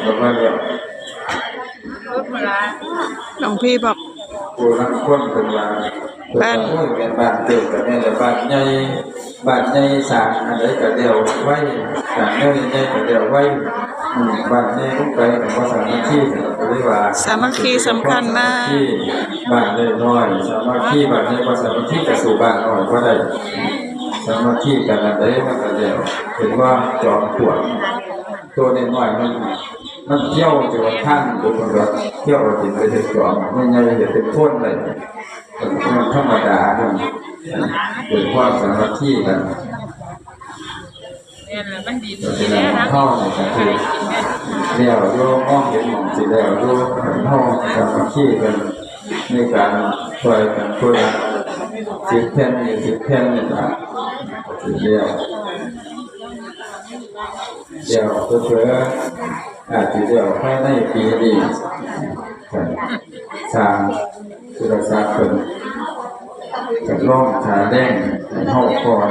ก็มาเรียกหลวงพี่บอกผู้รักคนเป็นว่าบ้านเป็นบ้านเติมกับแม่แต่บ้านใหญ่สร้างอะไรก็เดียวไว้สร้างเรื่องใหญ่ก็เดียวไว้บ้านใหญ่ลงไปแต่ว่าสามัคคีก็เรียกว่าสามัคคีสำคัญมากบ้านน้อยสามัคคีบ้านใหญ่ก็สามัคคีกับสู่บ้านน้อยก็ได้สามัคคีกันอะไรมันก็เดียวเห็นว่าจอมปวดตัวน้อยมันเที่ยวจนข้างตัวคนเราเที่ยวจิตไปถึงจอมไม่ใหญ่เห็นเป็นโทษเลยมันธรรมดาเนี่ยเป็นความสามัคคีกันเป็นเข้าในการคือเดี่ยวโยมองเห็นหมองสีเดี่ยวโยเข้าสามัคคีกันในการช่วยกันช่วยสิบแผ่นนี่นะเดี่ยวเพื่ออาจจะเดี่ยวภายในปีนี้สร้างสุรศักดิ์เป็นกับร่องขาแดงในห้องก่อน